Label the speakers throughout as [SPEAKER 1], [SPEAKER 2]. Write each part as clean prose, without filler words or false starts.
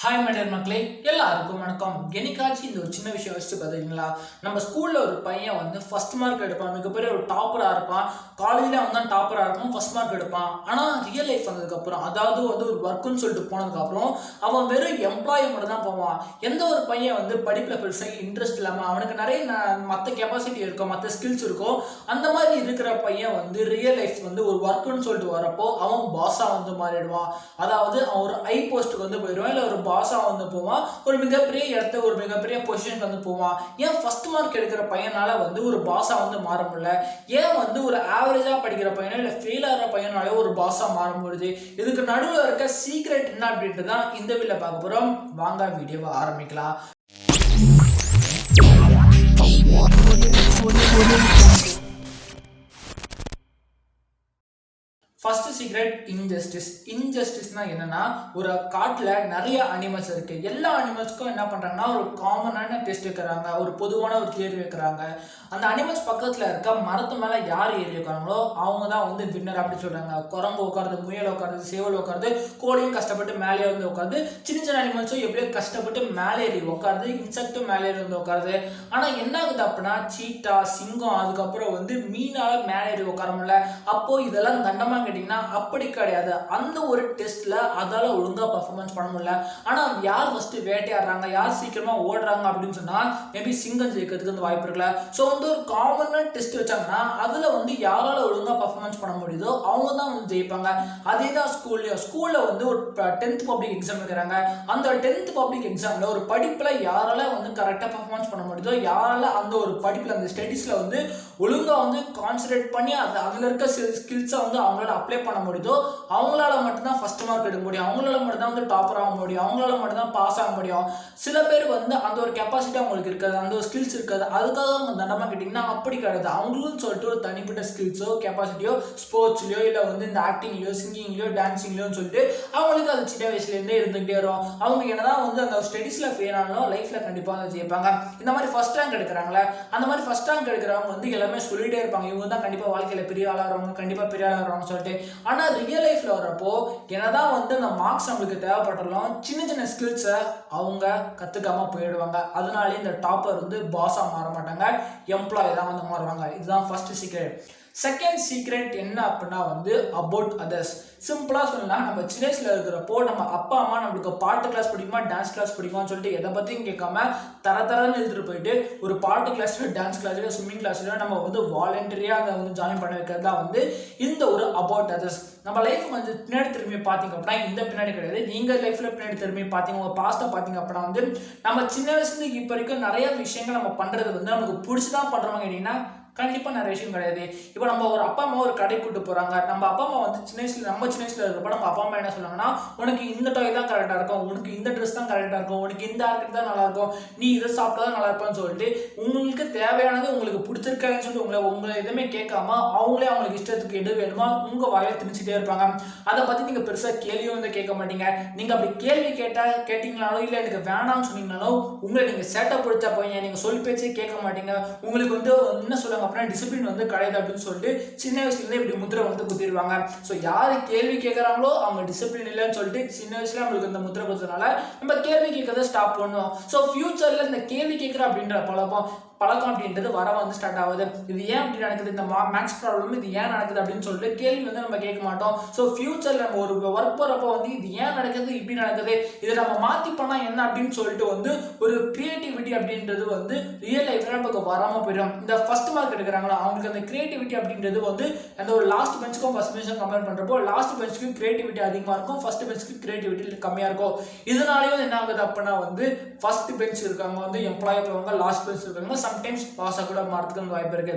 [SPEAKER 1] Hi matter மக்களே, எல்லாருக்கும் வணக்கம். என்னைக்காச்சும் இந்த ஒரு சின்ன விஷயம் வச்சுட்டு பார்த்தீங்களா, நம்ம ஸ்கூலில் ஒரு பையன் வந்து ஃபர்ஸ்ட் மார்க் எடுப்பான், மிகப்பெரிய ஒரு டாப்பராக இருப்பான். காலேஜில் அவன் தான் டாப்பராக இருப்பான், ஃபர்ஸ்ட் மார்க் எடுப்பான். ஆனால் ரியல் லைஃப் வந்ததுக்கப்புறம், அதாவது வந்து ஒரு ஒர்க்குன்னு சொல்லிட்டு போனதுக்கப்புறம் அவன் வெறும் எம்ப்ளாயி மட்டும் தான் போவான். எந்த ஒரு பையன் வந்து படிப்பில் பெருசாக இன்ட்ரெஸ்ட் இல்லாமல் அவனுக்கு நிறைய மற்ற கெப்பாசிட்டி இருக்கும், மற்ற ஸ்கில்ஸ் இருக்கும், அந்த மாதிரி இருக்கிற பையன் வந்து ரியல் லைஃப் வந்து ஒரு ஒர்க்குன்னு சொல்லிட்டு வரப்போ அவன் பாஸாக வந்து மாறிடுவான். அதாவது அவன் ஒரு ஹை போஸ்ட்டுக்கு வந்து போயிடுவான், இல்லை ஒரு பாஸா வந்து போவான், ஒரு மிகப்பெரிய இடத்த ஒரு மிகப்பெரிய பொசிஷனுக்கு வந்து போவான். ஏன் ஃபர்ஸ்ட் மார்க் எடுக்கிற பையனால வந்து ஒரு பாஸா வந்து மாற முடியல? ஏன் வந்து ஒரு ஆவரேஜா படிக்கிற பையனோ இல்லை ஃபெயில் ஆகிற பையனால ஒரு பாஸா மாற முடியுது? இதுக்கு நடுவில் இருக்க சீக்ரெட் என்ன அப்படின்ட்டு தான் இந்த வீடியோல பார்க்க போறோம். வாங்க வீடியோவை ஆரம்பிக்கலாம். First secret injustice. இன்ஜஸ்டிஸ்னா என்னன்னா, ஒரு காட்டுல நிறைய அனிமல்ஸ் இருக்கு. எல்லா அனிமல்ஸ்க்கும் என்ன பண்றாங்கன்னா ஒரு காமனான டெஸ்ட் வைக்கிறாங்க, ஒரு பொதுவான ஒரு தேர்வு வைக்கிறாங்க. அந்த அனிமல்ஸ் பக்கத்துல இருக்க மரத்து மேல யார் ஏறி வைக்கிறாங்களோ அவங்க தான் வந்து வின்னர் அப்படி சொல்றாங்க. குரங்கு உட்காருது, முயல் உட்காருது, சேவல் உட்காருது, கோழியும் கஷ்டப்பட்டு மேலே வந்து உட்காருது, சின்ன சின்ன அனிமல்ஸும் எப்படியோ கஷ்டப்பட்டு மேலே ஏறி உட்காருது, இன்செக்டும் மேலே ஏறி வந்து உட்காருது. ஆனா என்ன ஆகுது அப்படின்னா, சீட்டா, சிங்கம், அதுக்கப்புறம் வந்து மீனால மேலே ஏறி உட்கார முடியல. அப்போ இதெல்லாம் தண்டமா கேட்டீங்கன்னா அப்படி கிடையாது. அந்த ஒரு டெஸ்ட்ல அதால ஒழுங்கா பெர்ஃபார்மன்ஸ் பண்ண முடியல. ஆனா யார் ஃபர்ஸ்ட் வேட்டையாடுறாங்க, யார் சீக்கிரமா ஓடுறாங்க அப்படின்னு சொன்னா மேபி சிங்கம் ஜெயிக்கிறதுக்கு வந்து வாய்ப்பு இருக்குல்ல. ஸோ வந்து ஒரு காமனான டெஸ்ட் வச்சாங்கன்னா அதுல வந்து யாரால ஒழுங்கா பெர்ஃபார்மன்ஸ் பண்ண முடியுதோ அவங்க தான் வந்து ஜெயிப்பாங்க. அதே தான் ஸ்கூல்ல வந்து ஒரு 10th பப்ளிக் எக்ஸாம் வைக்கிறாங்க. அந்த 10th பப்ளிக் எக்ஸாம்ல ஒரு படிப்புல யாரால வந்து கரெக்டா பெர்ஃபார்மன்ஸ் பண்ண முடியுதோ, யாரால அந்த ஒரு படிப்புல அந்த ஸ்டடீஸ்ல வந்து ஒழுங்கா வந்து கான்சென்ட்ரேட் பண்ணி அதுல இருக்க ஸ்கில்ஸை வந்து அவங்களால அப்ளை பண்ண முடியுதோ அவங்களால மட்டும்தான் ஃபர்ஸ்ட் மார்க் எடுக்க முடியும், அவங்களால மட்டும்தான் வந்து டாப்பர் ஆக முடியும், அவங்களால மட்டும்தான் பாஸ் ஆக முடியும். சில பேர் வந்து அந்த ஒரு கெப்பாசிட்டி அவங்களுக்கு இருக்காது, அந்த ஒரு ஸ்கில்ஸ் இருக்காது, அதுக்காக அவங்க தண்டமா கேட்டிங்கன்னா அப்படி கிடையாது. அவங்களும் சொல்லிட்டு ஒரு தனிப்பட்ட ஸ்கில்ஸோ கெப்பாசிட்டியோ ஸ்போர்ட்ஸ்லையோ இல்லை வந்து இந்த ஆக்டிங்லையோ சிங்கிங்லையோ டான்சிங்லையோன்னு சொல்லிட்டு அவங்களுக்கு அது சின்ன வயசுலேருந்தே இருந்துகிட்டே வரும். அவங்க என்னதான் வந்து அந்த ஸ்டடீஸில் ஃபெயில் ஆனாலும் லைஃப்பில் கண்டிப்பாக வந்து ஜெயிப்பாங்க. இந்த மாதிரி ஃபர்ஸ்ட் ரேங்க் எடுக்கிறாங்களே, அந்த மாதிரி ஃபர்ஸ்ட் ரேங்க் எடுக்கிறவங்க வந்து எல்லாமே சொல்லிட்டே இருப்பாங்க, இவங்க தான் கண்டிப்பாக வாழ்க்கையில் பெரிய ஆளாக வருவாங்க, கண்டிப்பாக பெரிய ஆளாக வருவாங்க சொல்லிட்டு. ஆனால் ரியல் லைஃப்பில் வரப்போ என்னதான் வந்து அந்த மார்க்ஸ் நம்மளுக்கு தேவைப்பட்டாலும் சின்ன சின்ன ஸ்கில்ஸை அவங்க கற்றுக்காம போயிடுவாங்க. அதனாலே இந்த டாப்பர் வந்து பாஸாக மாற மாட்டாங்க, எம்ப்ளாயி தான் வந்து மாறுவாங்க. இதுதான் ஃபர்ஸ்ட் சீக்ரெட். செகண்ட் சீக்ரெட் என்ன அப்படின்னா வந்து அபவுட் அதர்ஸ். சிம்பிளாக சொல்லலாம், நம்ம சின்ன வயசுல இருக்கிறப்போ நம்ம அப்பா அம்மா நம்மளுக்கு பாட்டு கிளாஸ் பிடிக்குமா, டான்ஸ் கிளாஸ் பிடிக்குமான்னு சொல்லிட்டு எதை பற்றியும் கேட்காம தரன்னு எழுதிட்டு போயிட்டு ஒரு பாட்டு கிளாஸ்ல, டான்ஸ் கிளாஸ்ல, ஸ்விம்மிங் கிளாஸ்ல நம்ம வந்து வாலண்டரியாக அதை வந்து ஜாயின் பண்ண வைக்கிறது தான் வந்து இந்த ஒரு அபவுட் அதர்ஸ். நம்ம லைஃப் வந்து பின்னாடி திரும்பி பார்த்தீங்க அப்படின்னா இந்த பின்னாடி கிடையாது, நீங்கள் லைஃப்பில் பின்னாடி திரும்பி பார்த்தீங்க, உங்கள் பாஸ்ட்டை பார்த்தீங்க அப்படின்னா வந்து நம்ம சின்ன வயசுலேருந்து இப்போ வரைக்கும் நிறைய விஷயங்கள் நம்ம பண்ணுறது வந்து நமக்கு பிடிச்சி தான் பண்ணுறோம் கேட்டிங்கன்னா கண்டிப்பாக நிறைய விஷயம் கிடையாது. இப்போ நம்ம ஒரு அப்பா அம்மா ஒரு கடை கூட்டு போகிறாங்க, நம்ம அப்பா அம்மா வந்து சின்ன வயசுல இருக்கிறப்ப நம்ம அப்பா அம்மா என்ன சொல்லுவாங்கன்னா, உனக்கு இந்த டாய் தான் கரெக்டாக இருக்கும், உனக்கு இந்த ட்ரெஸ் தான் கரெக்டாக இருக்கும், உனக்கு இந்த ஆர்கிட் தான் நல்லா இருக்கும், நீ இதை சாப்பிட்டா தான் நல்லா இருப்பான்னு சொல்லிட்டு உங்களுக்கு தேவையானது உங்களுக்கு பிடிச்சிருக்காங்கன்னு சொல்லிட்டு உங்களை எதுவுமே கேட்காம அவங்களுக்கு இஷ்டத்துக்கு எது வேணுமோ உங்கள் வாயை திணிச்சிட்டே இருப்பாங்க. அதை பற்றி நீங்கள் பெருசாக கேள்வியும் வந்து கேட்க மாட்டீங்க. நீங்கள் அப்படி கேள்வி கேட்டீங்கனாலும் இல்லை எனக்கு வேணாம்னு சொன்னீங்கனாலும் உங்களை நீங்கள் சேட்டை பிடிச்சா போய் நீங்கள் சொல் பேச்சே கேட்க மாட்டீங்க. உங்களுக்கு வந்து என்ன சொல்லுவாங்க அப்படின்னா டிசிப்ளின் வந்து கிடையாது அப்படின்னு சொல்லிட்டு சின்ன வயசுலேருந்து இப்படி முத்திரை வந்து குத்திடுவாங்க. ஸோ யார் கேள்வி கேட்குறாங்களோ அவங்க டிசிப்ளின் இல்லைன்னு சொல்லிட்டு சின்ன வயசுல நம்மளுக்கு இந்த முத்திரை குத்துறதுனால நம்ம கேள்வி கேட்கறத ஸ்டாப் பண்ணுவோம். ஸோ ஃபியூச்சரில் இந்த கேள்வி கேட்குற அப்படின்ற பழக்கம் அப்படின்றது வர வந்து ஸ்டார்ட் ஆகுது. இது ஏன் அப்படி நடக்குது, இந்த மேக்ஸ் ப்ராப்ளம் இது ஏன் நடக்குது அப்படின்னு சொல்லிட்டு கேள்வி வந்து நம்ம கேட்க மாட்டோம். ஸோ ஃபியூச்சரில் நம்ம ஒரு ஒர்க் போகிறப்போ வந்து இது ஏன் நடக்குது, இப்படி நடக்குது, இதை நம்ம மாற்றி பண்ணால் என்ன அப்படின்னு சொல்லிட்டு வந்து ஒரு கிரியேட்டிவிட்டி அப்படின்றது வந்து ரியல் லைஃப்ல நமக்கு வராமல் போயிடும். இந்த ஃபர்ஸ்ட் மார்க் எடுக்கிறாங்களா அவங்களுக்கு அந்த கிரியேட்டிவிட்டி அப்படின்றது வந்து அந்த ஒரு லாஸ்ட் பெஞ்சுக்கும் ஃபர்ஸ்ட் பெஞ்சுக்கும் கம்பேர் பண்ணுறப்போ லாஸ்ட் பெஞ்சுக்கு கிரியேட்டிவிட்டி அதிகமாக இருக்கும், ஃபர்ஸ்ட் பெஞ்சுக்கு கிரியேட்டிவிட்டி கம்மியாக இருக்கும். இதனாலேயும் என்ன ஆகுது அப்படின்னா வந்து ஃபர்ஸ்ட் பெஞ்ச் இருக்காங்க வந்து எம்ப்ளாயி போவாங்க, லாஸ்ட் பெஞ்ச் இருக்காங்க சம்டைம்ஸ் பாஸாக கூட மாறதுக்கு வாய்ப்பு இருக்கு.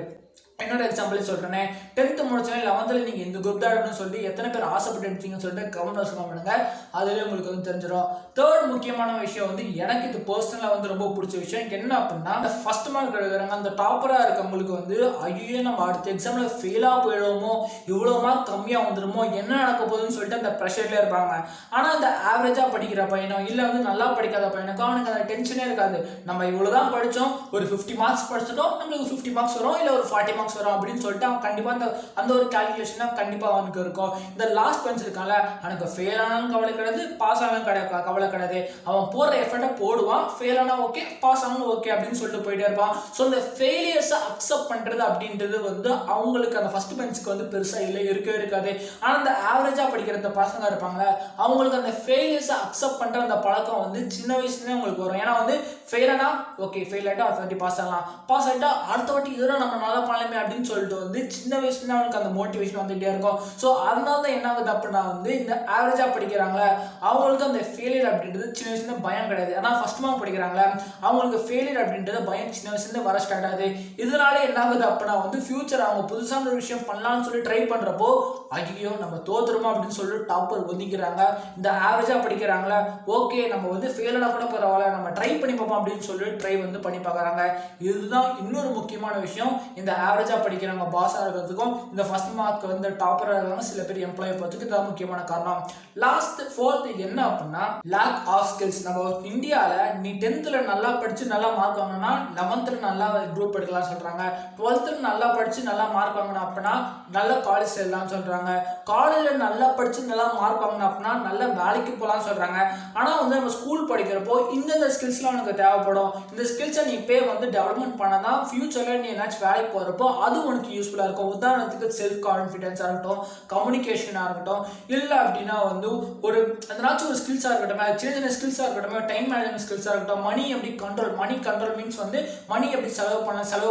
[SPEAKER 1] என்னோட எக்ஸாம்பிள் சொல்றேனே, 10th முடிச்சோன்னே 11th நீங்க இந்த குரூப் தான் எடுக்கணும்னு சொல்லிட்டு எத்தனை பேர் ஆசைப்பட்டு எடுத்தீங்கன்னு சொல்லிட்டு கமெண்ட் பண்ணுங்க, அதுலேயே உங்களுக்கு வந்து தெரிஞ்சிடும். தேர்ட் முக்கியமான விஷயம் வந்து எனக்கு இது பர்சனலாக வந்து ரொம்ப பிடிச்ச விஷயம் என்ன அப்படின்னா, இந்த ஃபர்ஸ்ட் மார்க் எடுக்கிறாங்க அந்த டாப்பராக இருக்கவங்களுக்கு வந்து ஐயோ நம்ம அடுத்த எக்ஸாமில் ஃபெயிலாக போயிடுவோமோ, இவ்வளோ மார்க் கம்மியாக வந்துடுமோ, என்ன நடக்க போகுதுன்னு சொல்லிட்டு அந்த ப்ரெஷர்லேயே இருப்பாங்க. ஆனால் இந்த ஆவரேஜாக படிக்கிற பையனோ இல்லை வந்து நல்லா படிக்காத பையனுக்கோ அவனுக்கு அந்த டென்ஷனே இருக்காது. நம்ம இவ்வளோ தான் படித்தோம், ஒரு 50 மார்க்ஸ் படிச்சிட்டோம், நம்மளுக்கு 50 மார்க்ஸ் வரும், இல்லை ஒரு 40 மார்க்ஸ் மார்க்ஸ் வரும் அப்படின்னு சொல்லிட்டு அவன் கண்டிப்பா அந்த ஒரு கால்குலேஷனா கண்டிப்பா அவனுக்கு இருக்கும். இந்த லாஸ்ட் பெஞ்ச் இருக்கான்ல, அவனுக்கு ஃபெயில் ஆனாலும் கவலை கிடையாது, பாஸ் ஆனாலும் கவலை கிடையாது. அவன் போடுற எஃபர்ட்டை போடுவான், ஃபெயில் ஆனா ஓகே, பாஸ் ஆனாலும் ஓகே அப்படின்னு சொல்லிட்டு போயிட்டே இருப்பான். ஸோ இந்த ஃபெயிலியர்ஸை அக்செப்ட் பண்றது அப்படின்றது வந்து அவங்களுக்கு அந்த ஃபர்ஸ்ட் பெஞ்சுக்கு வந்து பெருசா இருக்கவே இருக்காது. ஆனா அந்த ஆவரேஜா படிக்கிற இந்த பசங்க இருப்பாங்களே, அவங்களுக்கு அந்த ஃபெயிலியர்ஸை அக்செப்ட் பண்ற அந்த பழக்கம் வந்து சின்ன வயசுலேயே உங்களுக்கு வரும். ஏன்னா வந்து ஃபெயில் ஆனா ஓகே, ஃபெயில் ஆகிட்டா அடுத்த வாட்டி பாஸ் ஆகலாம், பாஸ் ஆகிட்டா அடுத்த வாட்டி இதெல்லாம் நம்ம நல்லா பண்ணலாமே அப்படின்னு சொல்லிட்டு வந்து சின்ன வயசுல அவனுக்கு அந்த மோட்டிவேஷன் வந்துகிட்டே இருக்கும். ஸோ அதனால தான் என்ன ஆகுது அப்படின்னா வந்து இந்த ஆவரேஜா படிக்கிறாங்களே அவங்களுக்கு அந்த ஃபெயிலியர் அப்படின்றது சின்ன வயசுல பயம் கிடையாது. ஆனால் ஃபர்ஸ்ட் மார்க் படிக்கிறாங்களே அவங்களுக்கு ஃபெயிலியர் அப்படின்றது பயம் சின்ன வயசுல வர ஸ்டார்ட் ஆகுது. இதனால என்ன ஆகுது அப்படின்னா வந்து ஃபியூச்சர் அவங்க புதுசான ஒரு விஷயம் பண்ணலாம்னு சொல்லி ட்ரை பண்றப்போ ஐயோ நம்ம தோத்துருமா அப்படின்னு சொல்லிட்டு டாப்பர் ஒதுக்கிறாங்க. இந்த ஆவரேஜா படிக்கிறாங்களே ஓகே நம்ம வந்து ஃபெயில் ஆனா கூட பரவாயில்ல, நம்ம ட்ரை பண்ணி பார்ப்போம் அப்படின்னு சொல்லி ட்ரை வந்து பண்ணி பார்க்குறாங்க. இதுதான் இன்னொரு முக்கியமான விஷயம். இந்த ஆவரேஜா படிக்கிறவங்க பாஸ் ஆகிறதுக்கும் இந்த ஃபர்ஸ்ட் மார்க் வந்து டாப்பர் ஆகிறவங்க சில பேர் எம்ப்ளாய் போகிறதுக்கு இதுதான் முக்கியமான காரணம். லாஸ்ட் ஃபோர்த் என்ன அப்படின்னா லேக் ஆஃப் ஸ்கில்ஸ். நம்ம இந்தியாவில் நீ 10th நல்லா படிச்சு நல்லா மார்க் வாங்கினா 11th நல்லா குரூப் எடுக்கலாம் சொல்றாங்க, 12th நல்லா படிச்சு நல்லா மார்க் வாங்கினா அப்படின்னா நல்ல காலேஜ் சேரலாம் சொல்றாங்க, காலேஜ்ல நல்லா படிச்சு நல்லா மார்க் வாங்கினா அப்படின்னா நல்ல வேலைக்கு போகலாம் சொல்றாங்க. ஆனா வந்து நம்ம ஸ்கூல் படிக்கிறப்போ இந்த ஸ்கில்ஸ்லாம் உனக்கு தேவைப்படும். இந்த ஸ்கில்ஸை நீ இப்போ வந்து டெவலப்மெண்ட் பண்ணதான் ஃபியூச்சர்ல நீ ஏதாச்சும் வேலைக்கு போறப்போ அது உனக்கு யூஸ்ஃபுல்லா இருக்கும். உதாரணத்துக்கு செல்ஃப் கான்ஃபிடன்ஸா இருக்கட்டும், கம்யூனிகேஷனா இருக்கட்டும், இல்லை அப்படின்னா வந்து ஒரு அதனாச்சும் ஒரு ஸ்கில்ஸா இருக்கட்டும், சின்ன சின்ன ஸ்கில்ஸா இருக்கட்டும், டைம் மேனேஜ்மெண்ட் ஸ்கில்ஸா இருக்கட்டும், மணி கண்ட்ரோல் மீன்ஸ் வந்து மணி எப்படி செலவு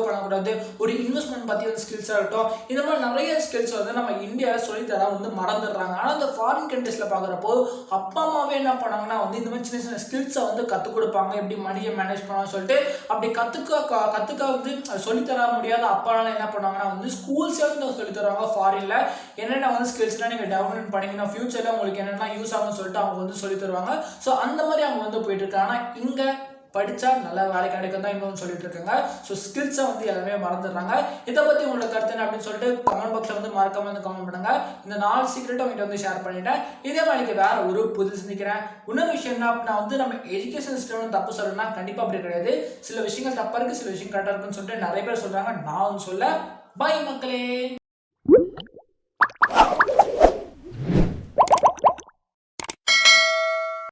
[SPEAKER 1] பண்ணக்கூடாது, ஒரு இன்வெஸ்ட்மெண்ட் பத்தி வந்து ஸ்கில்ஸா இருக்கட்டும். இந்த மாதிரி நிறைய ஸ்கில்ஸ் வந்து நம்ம இந்தியாவில் சொல்லித்தர வந்து மறந்துடுறாங்க. ஆனால் இந்த ஃபாரின் கண்ட்ரீஸ்ல பார்க்குறப்போ அப்பா அம்மாவே என்ன பண்ணாங்கன்னா வந்து இந்த மாதிரி சின்ன சின்ன ஸ்கில்ஸை வந்து கற்றுக் கொடுப்பாங்க, எப்படி மணியை மேனேஜ் பண்ணலாம் சொல்லிட்டு. அப்படி கற்றுக்க வந்து சொல்லித்தர முடியாத அப்பானால என்ன பண்ணுவாங்கன்னா வந்து ஸ்கூல்ஸே வந்து சொல்லி தருவாங்க ஃபாரின்ல. என்னென்ன வந்து ஸ்கில்ஸ்லாம் நீங்கள் டெவலப்மெண்ட் பண்ணிங்கன்னா ஃபியூச்சரில் உங்களுக்கு என்னென்ன யூஸ் ஆகும்னு சொல்லிட்டு அவங்க வந்து சொல்லி தருவாங்க. ஸோ அந்த மாதிரி அவங்க வந்து போயிட்டு இருக்காங்க. ஆனால் இங்கே படித்தா நல்ல வேலை கிடைக்கும் தான் இன்னொன்று சொல்லிட்டு இருக்காங்க. ஸோ ஸ்கில்ஸை வந்து எல்லாமே மறந்துடுறாங்க. இதை பற்றி உங்களோட கருத்து என்ன அப்படின்னு சொல்லிட்டு கமெண்ட் பாக்ஸில் வந்து மறக்காம வந்து கமெண்ட் பண்ணுங்க. இந்த 4 சீக்ரெட்டும் உங்கள்கிட்ட வந்து ஷேர் பண்ணிட்டேன். இதே மாதிரி வேற ஒரு புது சிந்திக்கிறேன். இன்னொரு விஷயம் என்ன அப்படின்னா வந்து நம்ம எஜுகேஷன் சிஸ்டம் தப்பு சொல்லணும்னா கண்டிப்பாக அப்படி கிடையாது. சில விஷயங்கள் தப்பாக இருக்குது, சில விஷயம் கரெக்டாக இருக்குன்னு சொல்லிட்டு நிறைய பேர் சொல்கிறாங்க. நான் வந்து சொல்ல. பை மக்களே.